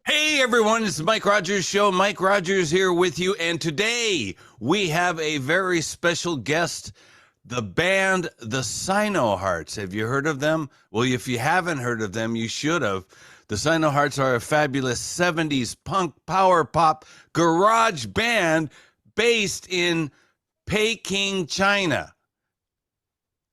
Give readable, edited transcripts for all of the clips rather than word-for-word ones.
Hey everyone, it's the Mike Rogers Show. Mike Rogers here with you. And today we have a very special guest, the band, the Sinohearts. Have you heard of them? Well, if you haven't heard of them, you should have. The Sinohearts are a fabulous 70s punk power pop garage band based in Peking, China.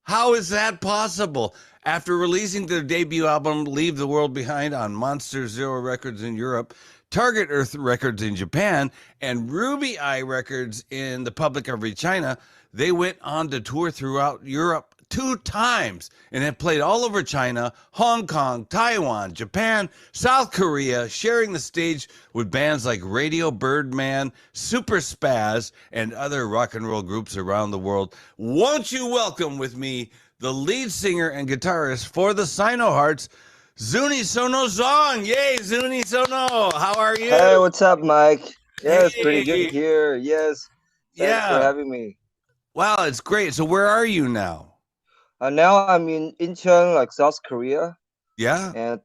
How is that possible? After releasing their debut album, Leave the World Behind, on Monster Zero Records in Europe, Target Earth Records in Japan, and Ruby Eye Records in the Public of China, they went on to tour throughout Europe 2 times and have played all over China, Hong Kong, Taiwan, Japan, South Korea, sharing the stage with bands like Radio Birdman, Super Spaz, and other rock and roll groups around the world. Won't you welcome with me the lead singer and guitarist for the Sinohearts, Zhong. Yay, Sono. How are you? Hey, what's up, Mike? Yes, Hey. pretty good here. Yes. Thanks for Yeah. having me. Wow, it's great. So where are you now? Now I'm in Incheon, like South Korea. Yeah? And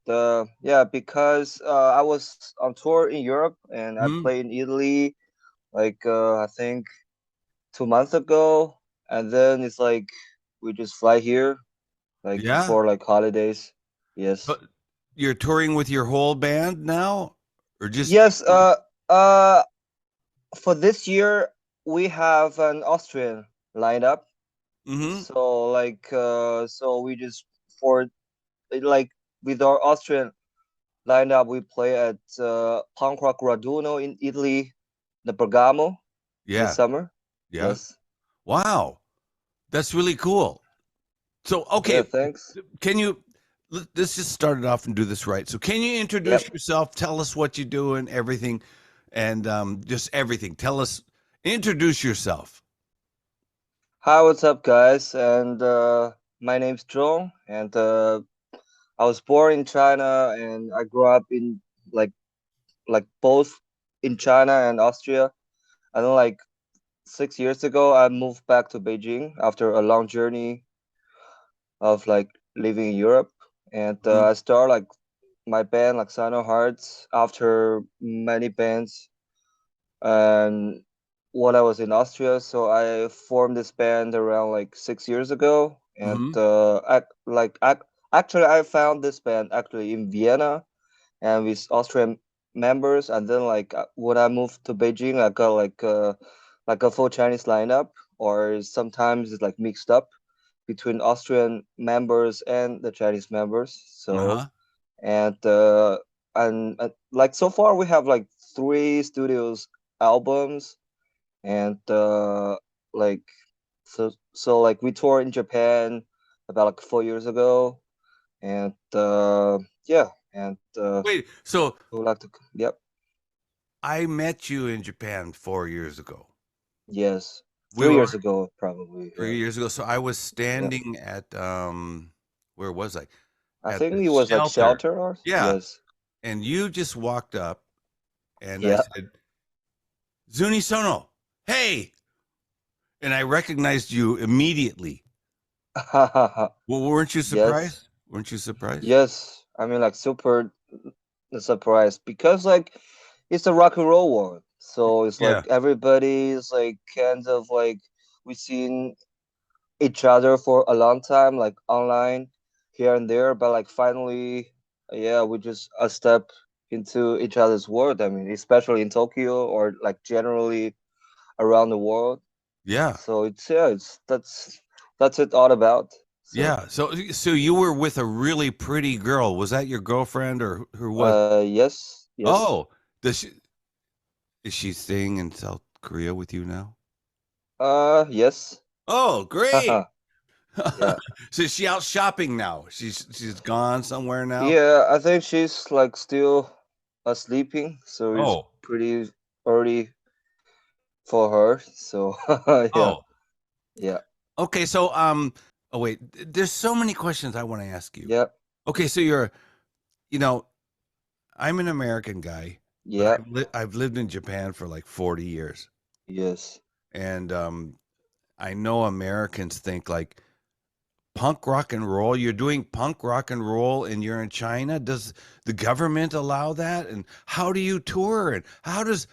because I was on tour in Europe and I played in Italy like I think 2 months ago. And then it's like we just fly here like Yeah. for like holidays. Yes. But you're touring with your whole band now? Or just Yes, for this year we have an Austrian lineup. So so we just for like with our Austrian lineup we play at Punk Rock Raduno in Italy, the Bergamo in summer. Yeah. Yes. Wow. That's really cool. So, okay, Yeah, thanks. can you, let's just start it off and do this right. So can you introduce yourself, tell us what you do and everything, and just everything. Introduce yourself. Hi, what's up, guys? And my name's Zhong, and I was born in China, and I grew up in like both in China and Austria. And then like 6 years ago, I moved back to Beijing after a long journey of like living in Europe, and I started like my band like Sinohearts after many bands, and when I was in Austria, so I formed this band around like 6 years ago, and actually I found this band actually in Vienna, and with Austrian members, and then like when I moved to Beijing, I got like a full Chinese lineup, or sometimes it's like mixed up between Austrian members and the Chinese members. So and like so far we have like 3 studios albums, and like so like we toured in Japan about like 4 years ago, and Wait, so we would like to I met you in Japan 4 years ago. Yes. 3 years ago, probably. 3 years ago. So I was standing at where was I? I At think the it was like shelter or Yes. And you just walked up and I Yeah. said, Sono, hey. And I recognized you immediately. Well, weren't you surprised? Weren't you surprised? Yes. I mean, like super surprised because like it's a rock and roll world. So it's like everybody is like kind of like we've seen each other for a long time, like online here and there, but like finally, we just a step into each other's world. I mean, especially in Tokyo or like generally around the world. Yeah. So that's it all about. So, Yeah. So you were with a really pretty girl. Was that your girlfriend or who was? Yes. Oh, is she staying in South Korea with you now? Yes. Oh, great. Yeah. So is she out shopping now? She's gone somewhere now? Yeah, I think she's like still sleeping, so it's pretty early for her. So yeah. Okay, so oh wait, there's so many questions I want to ask you. Yeah. Okay, so I'm an American guy. Yeah. I've lived in Japan for like 40 years. Yes. And I know Americans think like punk rock and roll. You're doing punk rock and roll and you're in China. Does the government allow that? And how do you tour? And how does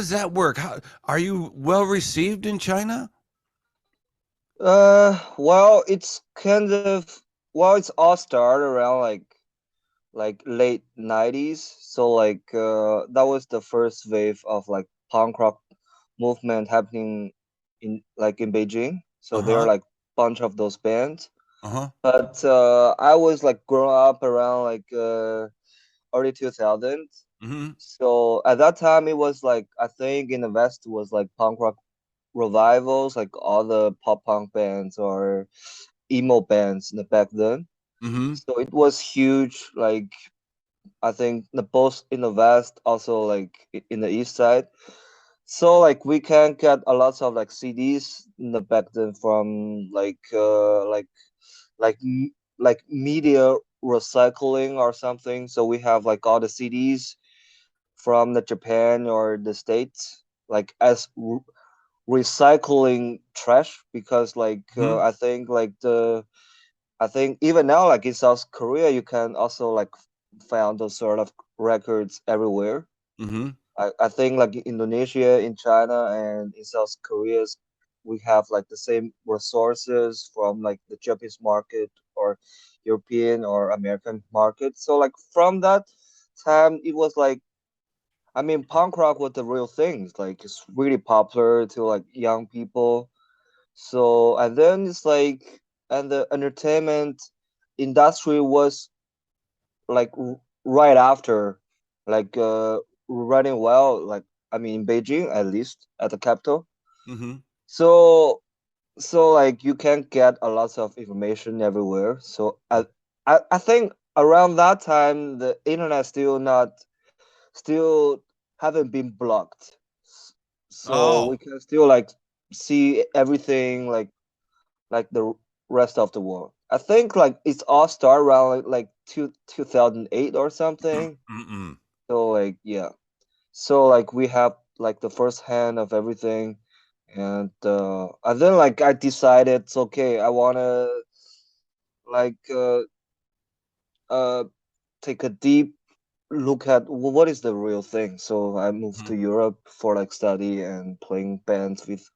that work? How are you well received in China? Well, it's kind of it's all started around like late 90s. So like that was the first wave of like punk rock movement happening in Beijing. So there are Uh-huh. like bunch of those bands. Uh-huh. But I was like growing up around like early 2000s. Mm-hmm. So at that time it was like I think in the West was like punk rock revivals, like all the pop punk bands or emo bands in the back then. Mm-hmm. So it was huge. Like I think the both in the West, also like in the East side. So like we can get a lot of like CDs in the back then from like media recycling or something. So we have like all the CDs from the Japan or the States like as recycling trash because like Mm-hmm. I think even now like in South Korea you can also like find those sort of records everywhere. Mm-hmm. I think like in Indonesia, in China, and in South Korea, we have like the same resources from like the Japanese market or European or American market. So like from that time, it was like I mean punk rock was the real thing. Like it's really popular to like young people. So and then it's like and the entertainment industry was like right after like running well like I mean in Beijing at least at the capital. Mm-hmm. So so like you can get a lot of information everywhere. So I think around that time the internet still haven't been blocked. So Oh. we can still like see everything like the rest of the world. I think like it's all start around like 2008 or something. Mm-mm. So like yeah. So like we have like the first hand of everything and then like I decided it's okay. I wanna like uh take a deep look at what is the real thing. So I moved Mm-hmm. to Europe for like study and playing bands with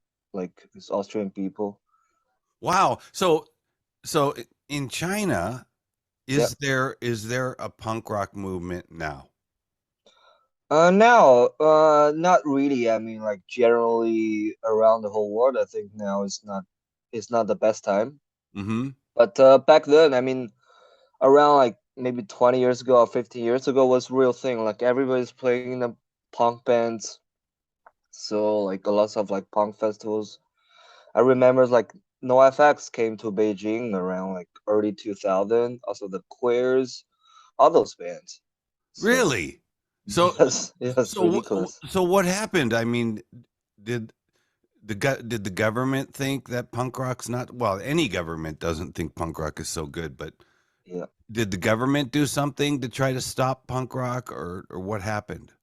Austrian people. Wow. So in China, Yeah. is there a punk rock movement now? Now, not really. I mean, like generally around the whole world, I think now is not the best time. Mm-hmm. But back then, I mean, around like maybe 20 years ago or 15 years ago was real thing. Like everybody's playing in the punk bands. So like a lot of like punk festivals. I remember like NoFX came to Beijing around like early 2000. Also the Queers, all those bands. So Really? So yes, ridiculous. so what happened? I mean, did did the government think that punk rock's not well, any government doesn't think punk rock is so good, but Yeah. did the government do something to try to stop punk rock or what happened?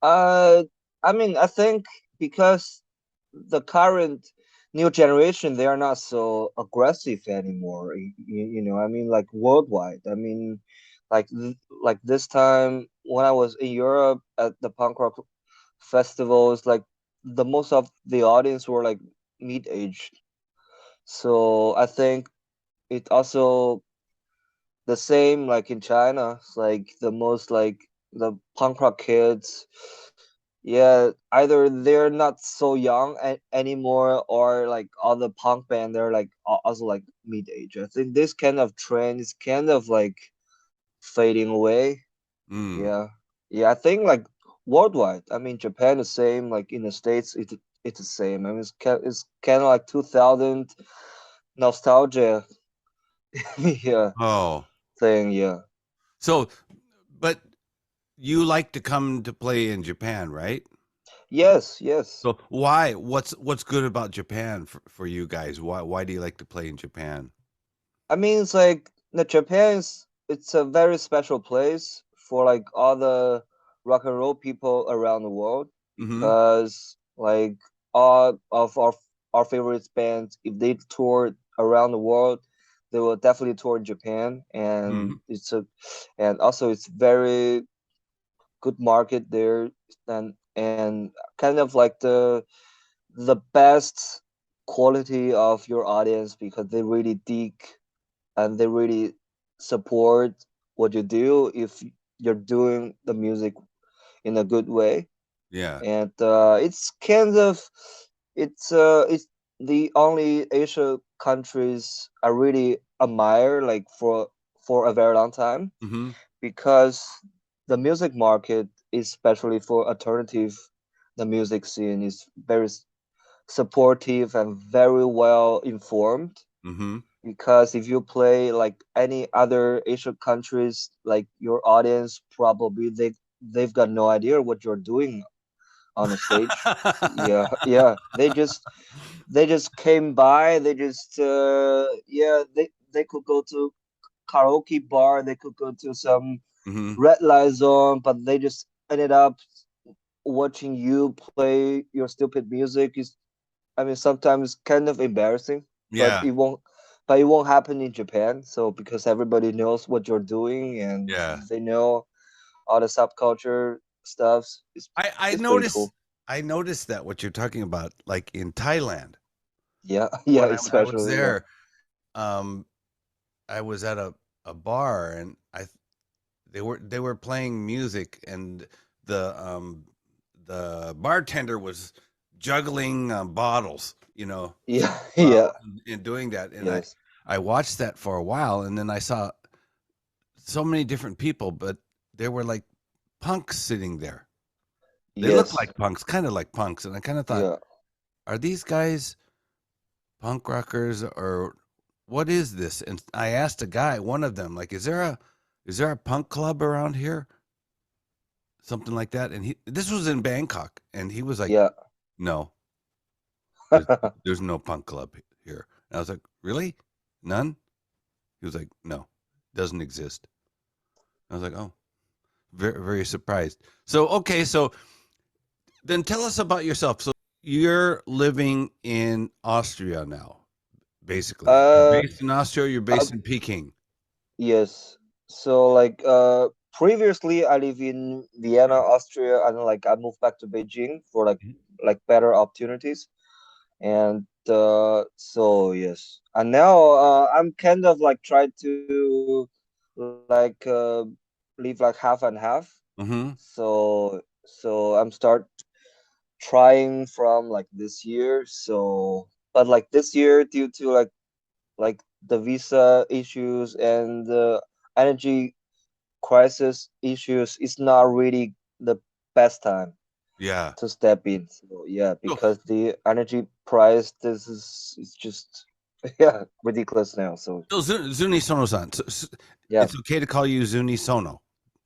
Uh, I mean, I think because the current new generation, they are not so aggressive anymore. You know, I mean, like worldwide. I mean, like this time when I was in Europe at the punk rock festivals, like the most of the audience were like mid-aged. So I think it also the same like in China. It's like the most like the punk rock kids yeah, either they're not so young anymore, or like all the punk band they're like also like mid age. I think this kind of trend is kind of like fading away. Mm. Yeah, yeah. I think like worldwide. I mean, Japan the same. Like in the States, it's the same. I mean, it's kind of like 2000 nostalgia. Yeah, Oh. thing. Yeah. So but you like to come to play in Japan, right? Yes. Yes. So why? What's good about Japan for you guys? Why do you like to play in Japan? I mean, it's like the Japan's it's a very special place for like all the rock and roll people around the world Mm-hmm. because like all of our favorite bands, if they toured around the world, they will definitely tour in Japan, and Mhm. and also it's very good market there, and kind of like the best quality of your audience, because they really dig and they really support what you do if you're doing the music in a good way. Yeah. And it's the only Asia countries I really admire, like for a very long time, Mhm. because the music market, especially for alternative, the music scene is very supportive and very well informed. Mhm. Because if you play like any other Asian countries, like your audience probably they've got no idea what you're doing on the stage. Yeah, yeah. They just came by. They just yeah. They could go to karaoke bar. They could go to some Mhm. red light zone, but they just ended up watching you play your stupid music. Is I mean, sometimes kind of embarrassing, but Yeah. it won't happen in Japan. So because everybody knows what you're doing and Yeah. they know all the subculture stuffs, it's I I it's pretty noticed cool. I noticed that what you're talking about, like in Thailand. Yeah, yeah, When I was especially yeah. there, um, I was at a bar and they were playing music and the bartender was juggling bottles, Yeah, while yeah, in doing that, and I yes, I watched that for a while, and then I saw so many different people, but there were like punks sitting there. They looked yes, like punks, kind of like punks, and I kind of thought, yeah, are these guys punk rockers or what is this? And I asked a guy, one of them, like, is there a punk club around here? Something like that. And this was in Bangkok, and he was like, yeah. no, there's, there's no punk club here. And I was like, really? None? He was like, no, doesn't exist. I was like, oh, very, very surprised. So, okay. So then tell us about yourself. So you're living in Austria now, basically. You're uh, based in Austria, you're uh, based in Peking. yes. So like previously I live in Vienna, Austria, and like I moved back to Beijing for like better opportunities. And so yes, and now I'm kind of like trying to like live like half and half. Mm-hmm. So I'm start trying from like this year. So but like this year, due to like the visa issues and the energy crisis issues, it's not really the best time Yeah. to step in. So yeah, So, because the energy price, this is just yeah, ridiculous now. So Zuni Sono-san, yeah, it's okay to call you Zuni Sono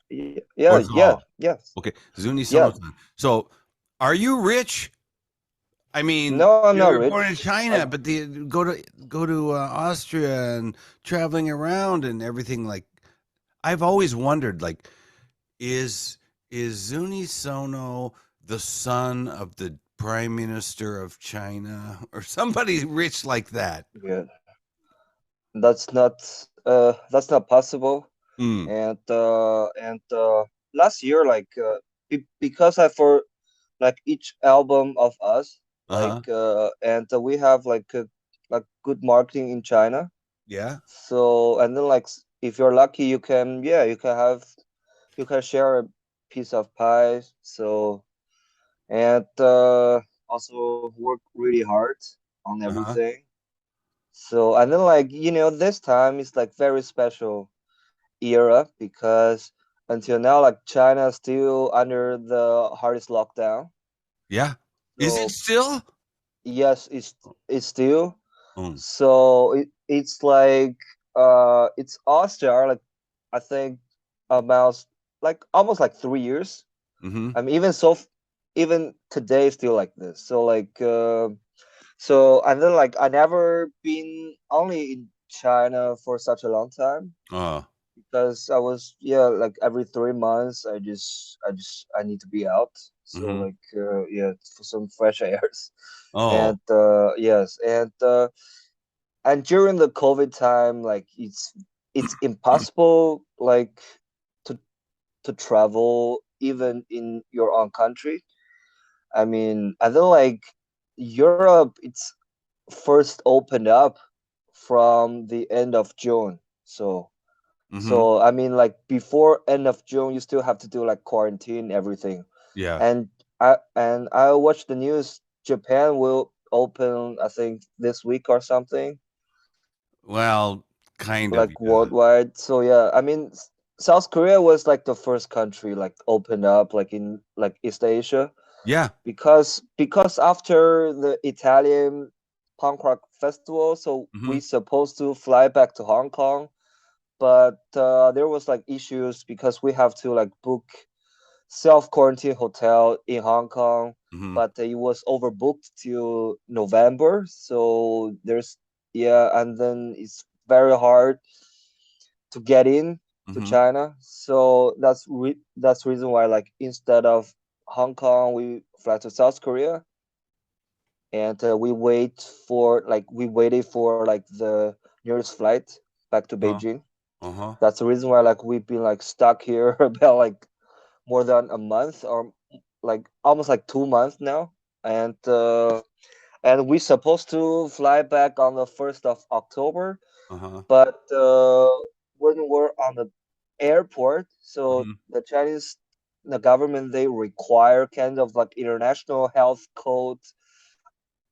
yeah, or yeah, Zal. yes, Okay, Zuni yeah. Sono-san. So, are you rich? I mean, No, I'm not you're born in rich. China, but go to Austria and traveling around and everything. Like, I've always wondered, like, is is Zuni Sono the son of the prime minister of China or somebody rich like that? Yeah, that's not possible. Mm. And last year, like because I for like each album of us, Uh-huh. and we have like good marketing in China. Yeah. So and then like if you're lucky, you can share a piece of pie. So and also work really hard on Uh-huh. everything. So and then like this time is like very special era, because until now like China is still under the hardest lockdown. Yeah. Is it So still? yes, it's still. Mm. So it's like it's Austria like I think about like almost like 3 years. Mhm. I mean even today still like this. So so and then like I never been only in China for such a long time, Uh, because I was like every 3 months I need to be out. So mhm. yeah, for some fresh airs. Oh, And yes, and and during the COVID time, like it's impossible like to travel even in your own country. I mean, I feel like Europe it's first opened up from the end of June. So Mm-hmm. I mean, like before end of June, you still have to do like quarantine everything. Yeah. And I watched the news. Japan will open, I think, this week or something, Well, kind of. like Yeah. worldwide. So yeah, I mean, South Korea was like the first country like opened up like in like East Asia Yeah. because after the Italian punk rock festival, so Mm-hmm. we supposed to fly back to Hong Kong, but there was like issues because we have to like book self quarantine hotel in Hong Kong, Mm-hmm. but it was overbooked till November. So there's yeah, and then it's very hard to get in to Mm-hmm. China. So that's reason why like instead of Hong Kong, we fly to South Korea, and we waited for like the nearest flight back to Uh, Beijing. uh-huh. That's the reason why like we've been like stuck here about like more than a month or like almost like 2 months now, and we supposed to fly back on the 1st of October, Uh-huh. but when we're on the airport, so Mm-hmm. the government they require kind of like international health code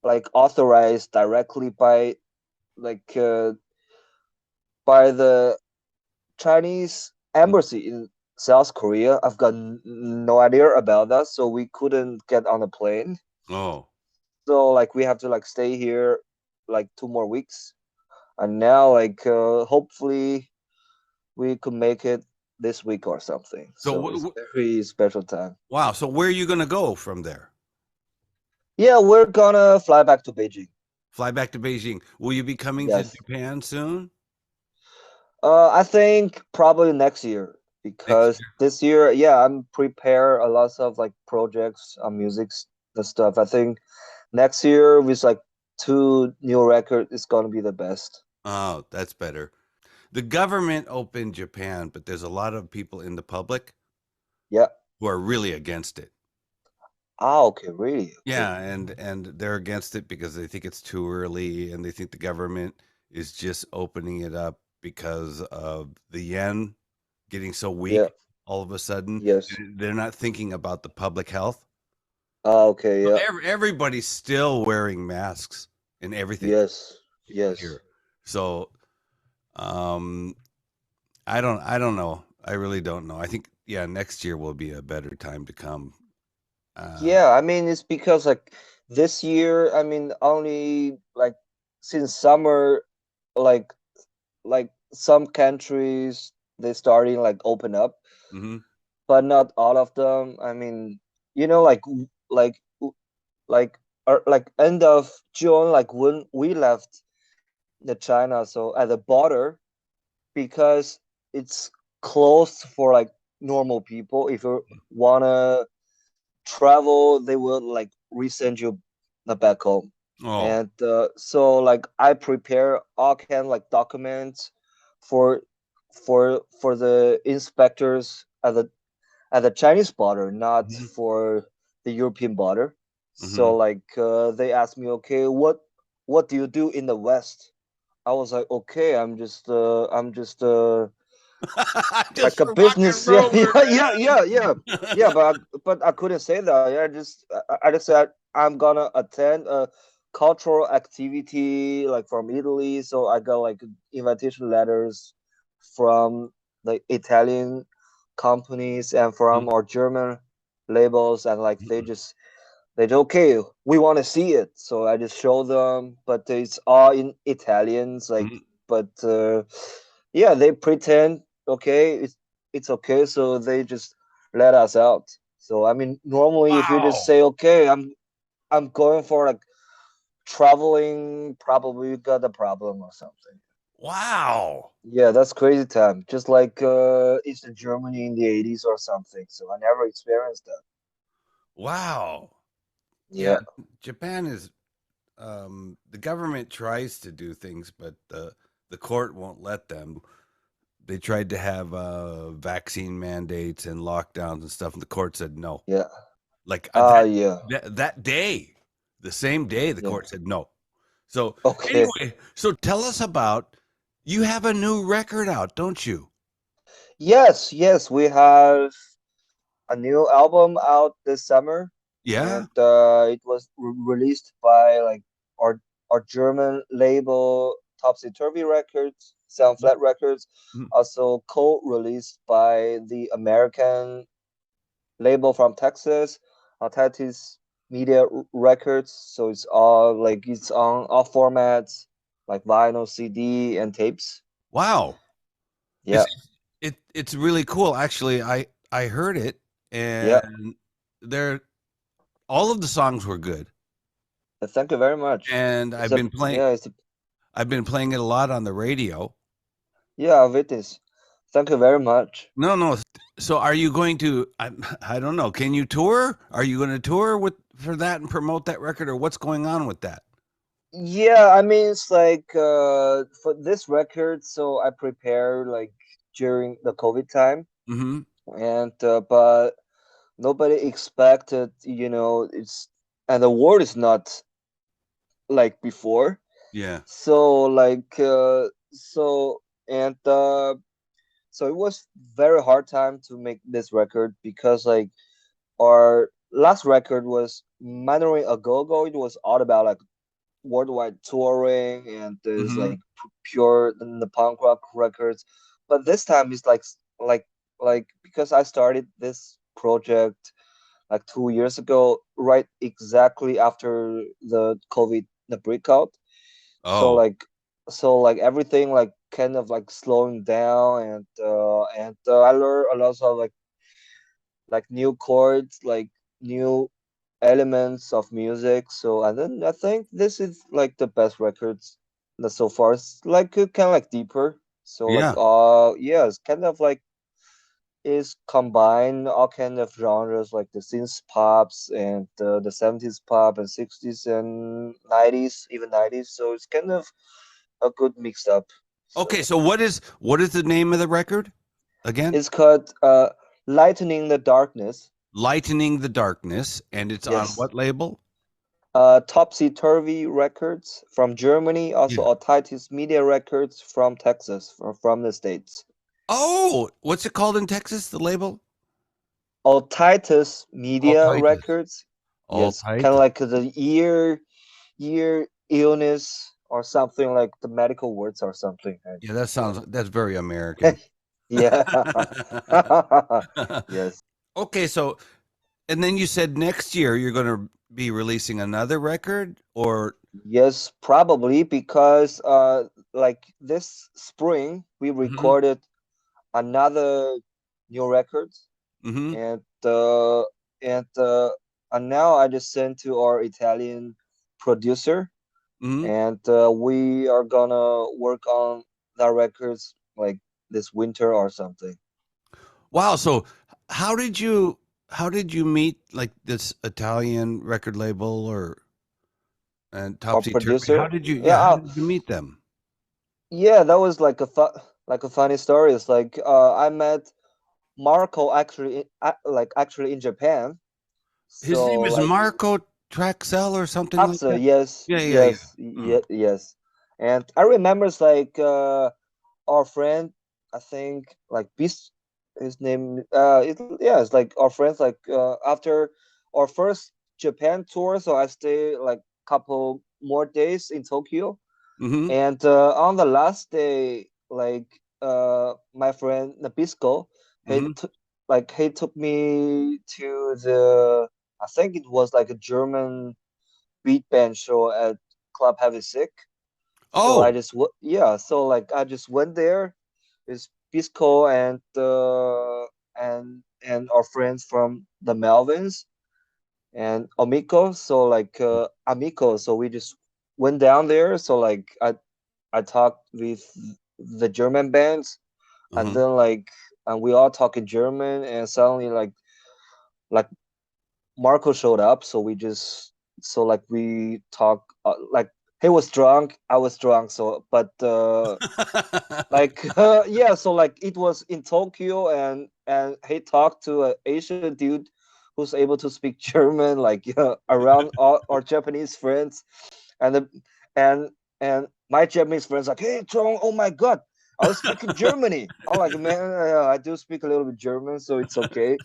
like authorized directly like by the Chinese embassy in South Korea. I've got no idea about that, so we couldn't get on a plane. Oh. So like we have to like stay here like 2 more weeks, and now like hopefully we could make it this week or something. So So it's very special time. wow. So where are you gonna go from there? Yeah, we're gonna fly back to Beijing. Fly back to Beijing. Will you be coming to Yes. Japan soon? I think probably next year Next because this year, yeah, I'm prepare a lot of like projects on music the stuff. I think next year with like 2 new records is gonna be the best. Oh, that's better. The government opened Japan, but there's a lot of people in the public Yeah. who are really against it. Ah, okay, really? Okay. Yeah, and they're against it because they think it's too early and they think the government is just opening it up because of the yen getting so Yeah. weak all of a sudden. Yes. They're not thinking about the public health. Ah, okay. So Yeah. everybody's still wearing masks and everything Yes. Yes. here. So um I don't know. I really don't know. I think yeah, next year will be a better time to come. Yeah, I mean it's because like this year, I mean only like since summer, like some countries they starting like open up, Mhm. but not all of them. I mean, like like end of June, like when we left the China, so at the border because it's closed for like normal people. If you wanna travel, they will like resend you back home. Oh. And so like I prepare all kind like documents for the inspectors at the Chinese border, not Mhm. for the European border. So Mhm. like they asked me, okay, what do you do in the West? I was like, okay, I'm just like Just a a rock and business. Yeah, roller, yeah. man. But I couldn't say that. Yeah, I just said I'm gonna attend a cultural activity like from Italy. So I got like invitation letters from the Italian companies and Mhm. from our German labels, and like Mhm. they okay, we want to see it. So I just show them, but it's all in Italians. Like, Mhm. but yeah, they pretend okay, it's okay. So they just let us out. So I mean, normally if you just Wow. say okay, I'm going for like traveling, probably you got a problem or something. Wow. Yeah, that's crazy time. Just like Eastern Germany in the 80s or something. So I never experienced that. Wow. Yeah, Yeah. Japan is the government tries to do things, but the court won't let them. They tried to have vaccine mandates and lockdowns and stuff, and the court said no. Yeah. Like Yeah. that day, the same day, the court said no. So Okay. anyway, so tell us about, you have a new record out, don't you? Yes, we have a new album out this summer. Yeah. And it was released by like our German label Topsy Turvy Records, Sound Flat Records, also co-released by the American label from Texas, Titus Media Records. So it's all like it's on all formats, like vinyl, CD, and tapes. Wow. Yeah. It's really cool. Actually, I heard it, and all of the songs were good. Thank you very much. And I've been playing it a lot on the radio. Yeah, Vitis. Thank you very much. No. So are you going to, I don't know, can you tour? Are you going to tour for that and promote that record, or what's going on with that? Yeah, I mean, it's like for this record, so I prepared like during the COVID time. Mm-hmm. And but nobody expected, and the world is not like before. Yeah. So like so it was very hard time to make this record, because like our last record was Mandarin a Go-Go. It was all about like worldwide touring, and there's like pure the punk rock records. But this time it's like because I started this project like 2 years ago, right exactly after the COVID, the breakout. Oh. So like everything like kind of like slowing down, and I learned a lot of like new chords, like new elements of music. So, and then I think this is like the best records that so far. It's like kind of like deeper. So Yeah. like it's kind of like is combine all kind of genres, like the synth pops and the 70s pop and 60s and 90s, even 90s. So it's kind of a good mixed up. Okay, so what is the name of the record again? It's called Lightening the Darkness. Lightening the Darkness, and it's on what label? Topsy Turvy Records from Germany, also Titus Media Records from Texas, from the States. Oh, what's it called in Texas, the label? Titus Media Records. Yes, kind of like the ear illness or something, like the medical words or something. Yeah, that's very American. Yeah. Yes. Okay, so, and then you said next year you're going to be releasing another record, or? Yes, probably, because like this spring we recorded another new record, and now I just sent to our Italian producer, and we are gonna work on the records like this winter or something. Wow! So how did you meet like this Italian record label and Topsy producer? How did you meet them? Yeah, that was like a funny story. It's like I met Marco actually in Japan. His name is Marco Traxel or something like that. Yes. Yes. And I remember it's like our friend, I think like his name it's like our friends, like after our first Japan tour, so I stayed like couple more days in Tokyo. And on the last day, like my friend Nabisco, he took me to I think it was like a German beat band show at Club Heavy Sick. Oh, so I just went there with Bisco and our friends from the Melvins and Amico. So like Amico, so we just went down there. So like I talked with the German bands, and then and we all talk in German, and suddenly like Marco showed up, so we just so like we talk like he was drunk, I was drunk, so but like yeah, so like it was in Tokyo, and he talked to an Asian dude who's able to speak German, like around all our Japanese friends, and the and my Japanese friends like, hey Zhong, oh my god, I was speaking Germany. I'm like, man, I do speak a little bit German, so it's okay.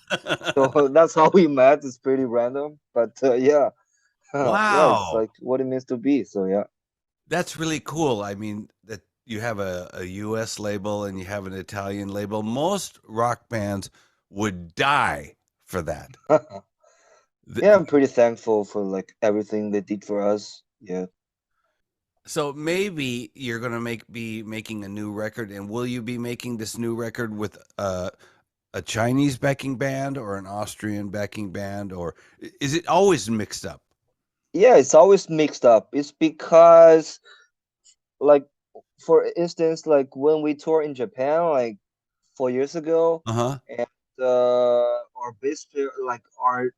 So that's how we met. It's pretty random, but yeah, yeah, it's Wow. like what it means to be. So yeah. That's really cool. I mean, that you have a US label and you have an Italian label. Most rock bands would die for that. Yeah, I'm pretty thankful for like everything they did for us. Yeah. So maybe you're gonna be making a new record, and will you be making this new record with a Chinese backing band or an Austrian backing band, or is it always mixed up? Yeah, it's always mixed up. It's because like for instance, like when we toured in Japan like 4 years ago, Uh-huh. and our bass player, like our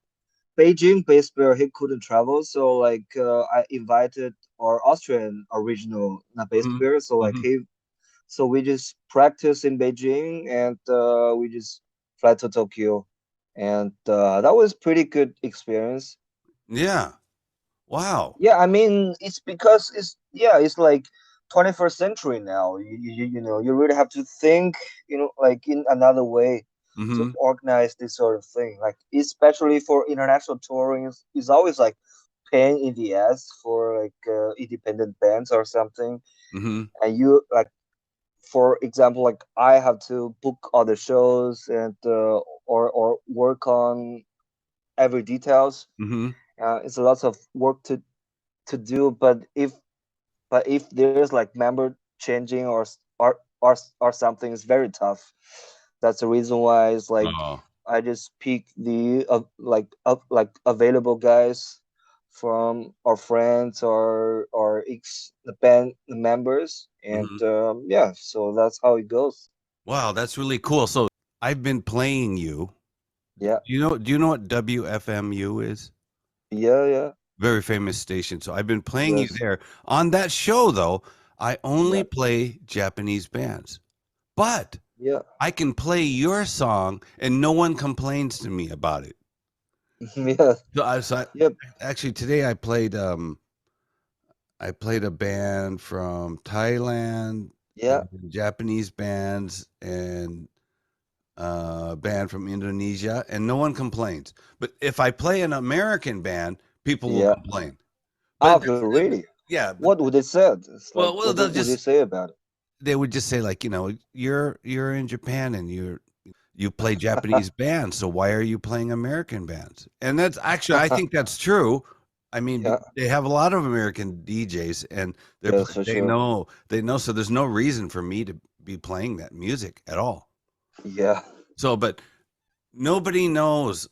Beijing bass player, he couldn't travel, so like I invited our Austrian original bass Mhm. player, so like Mhm. so we just practice in Beijing, and we just fly to Tokyo, and that was pretty good experience. Yeah. Wow. Yeah, I mean, it's because it's like 21st century now. You know, you really have to think, like in another way to Mm-hmm. organize this sort of thing. Like especially for international touring, is always like pain in the ass for like independent bands or something. Mm-hmm. And you like, for example, like I have to book all the shows and or work on every details. Mm-hmm. It's a lot of work to do, but if there's like member changing or something, it's very tough. That's the reason why it's like Oh. I just pick the like available guys from our friends or ex the band members, and Mm-hmm. yeah, so that's how it goes. Wow, that's really cool. So I've been playing you. Yeah, Do you know what WFMU is? yeah, Very famous station. So I've been playing you yes, there. On that show though, I only yeah, play Japanese bands. But yeah, I can play your song and no one complains to me about it. yeah, So yep, actually today I played a band from Thailand yeah, and Japanese bands and a band from Indonesia, and no one complains. But if I play an American band, people will yeah. complain. But Okay, really? yeah, but What would they say? It's like well, what they'll would they just say about they would just say like, you're in Japan and you play Japanese bands, so why are you playing American bands? And that's actually, I it? think that's true. I mean, Yeah, they have a lot of American DJs, and yes, for sure. they know, so there's no reason for me to be playing that music at all. Yeah, So, but nobody knows,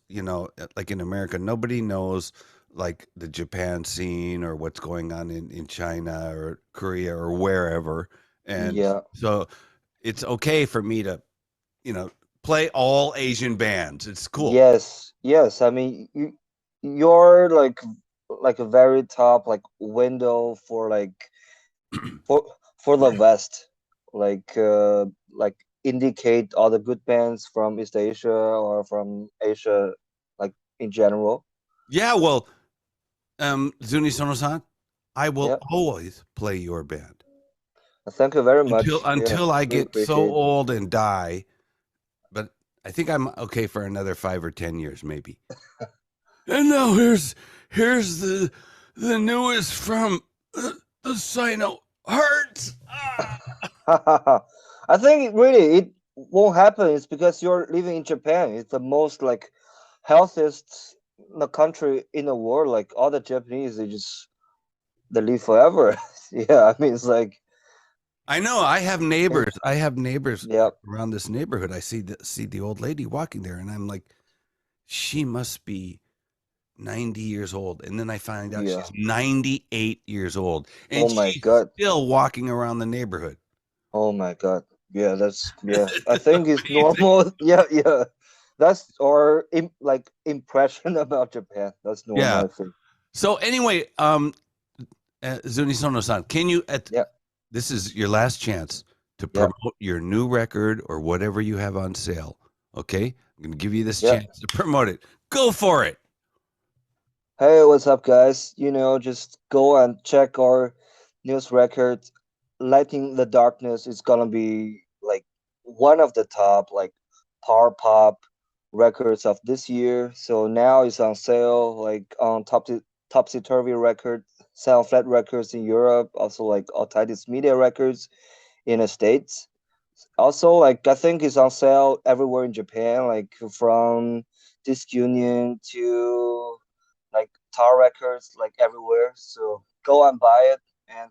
like in America, nobody knows like the Japan scene or what's going on in China or Korea or wherever. And yeah, so it's okay for me to, you know, play all Asian bands. It's cool. yes, yes. I mean, you're like a very top like window for like for for the West, like indicate all the good bands from East Asia or from Asia, like in general. Yeah, well, Zuni Sono-san, I will Yeah, always play your band thank you very until much. Yeah, I really get so appreciate it. old and die. But I think I'm okay for another 5 or 10 years, maybe. And now here's the newest from the Sino Hearts. Ah! I think it won't happen. It's because you're living in Japan. It's the most like healthiest the country in the world. Like all the Japanese, they live forever. Yeah, I mean it's like I know. I have neighbors. I have neighbors yeah, around this neighborhood. I see the old lady walking there, and I'm like, she must be 90 years old. And then I find out yeah. she's 98 years old, Oh and my she's God. still walking around the neighborhood. Oh my God. Yeah, yeah. I It's think it's amazing. normal. Yeah, yeah. That's our like impression about Japan. That's normal, Yeah. I think. So anyway, Zunisono-san, can you this is your last chance to promote your new record or whatever you have on sale. Okay? I'm going to give you this chance to promote it. Go for it. Hey, what's up, guys? Just go and check our news record. Lighting the Darkness is gonna be like one of the top like power pop records of this year. So now it's on sale like on Topsy Turvy Record, Sound Flat Records in Europe, also like Altitis Media Records in the States. Also, like I think it's on sale everywhere in Japan, like from Disc Union to like Tar Records, like everywhere. So go and buy it, and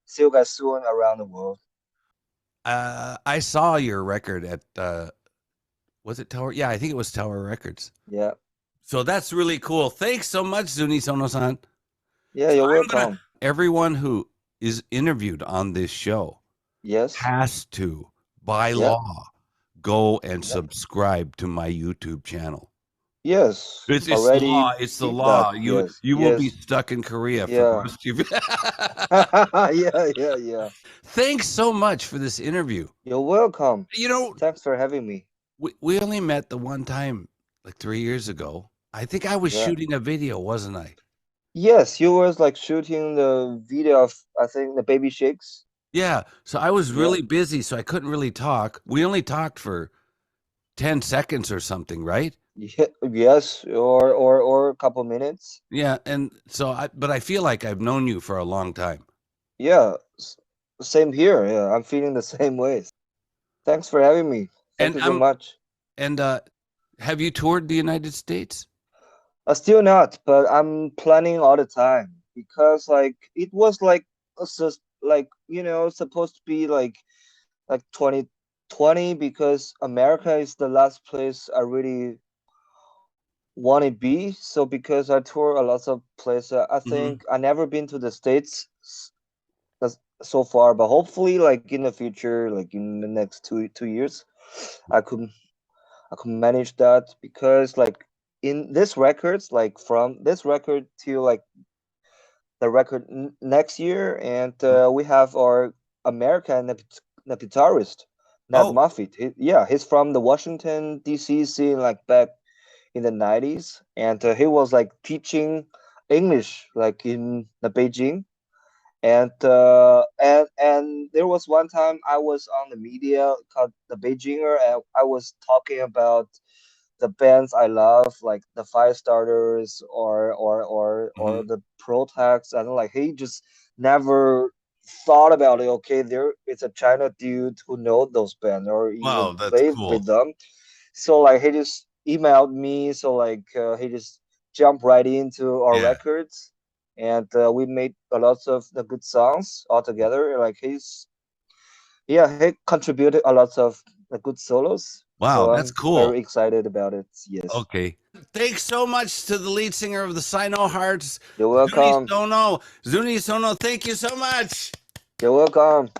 see you guys soon around the world. I saw your record at was it Tower? Yeah, I think it was Tower Records. Yeah. So that's really cool. Thanks so much, Zunisono-san. Yeah, you're welcome. Everyone who is interviewed on this show has to, by law, go and subscribe to my YouTube channel. Yes. It's the law. It's the law. You will be stuck in Korea for the rest of Yeah. Thanks so much for this interview. You're welcome. Thanks for having me. We only met the one time like 3 years ago. I think I was shooting a video, wasn't I? Yes, you was like shooting the video of, I think, the Baby Shakes. Yeah, so I was really busy, so I couldn't really talk. We only talked for 10 seconds or something, right? Yes, or a couple minutes. Yeah, and so but I feel like I've known you for a long time. Yeah, same here. Yeah, I'm feeling the same way. Thanks for having me. Thank you so much. And have you toured the United States? Still not, but I'm planning all the time because like it was like just like supposed to be like 2020 because America is the last place I really want to be. So because I tour a lot of places, I think I never been to the States so far, but hopefully like in the future, like in the next two years, I could manage that because like in this records, like from this record to like the record next year, and we have our American the guitarist Nat Moffitt. He's from the Washington D.C. scene, like back in the 90s, and he was like teaching English like in the Beijing, and there was one time I was on the media called the Beijinger, and I was talking about the bands I love, like the Firestarters or the Protex, and like he just never thought about it. Okay, there is a China dude who knows those bands or even played with them. So like he just emailed me. So like he just jumped right into our records, and we made a lot of the good songs all together. Like he contributed a lot of the good solos. Wow, so that's I'm cool. Very excited about it. Yes. Okay. Thanks so much to the lead singer of the Sinohearts. You're welcome. Zunisono, thank you so much. You're welcome.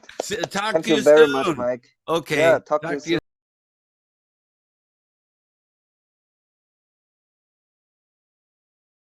Talk Thank to you very soon. much, Mike. Okay. Yeah, talk to you soon.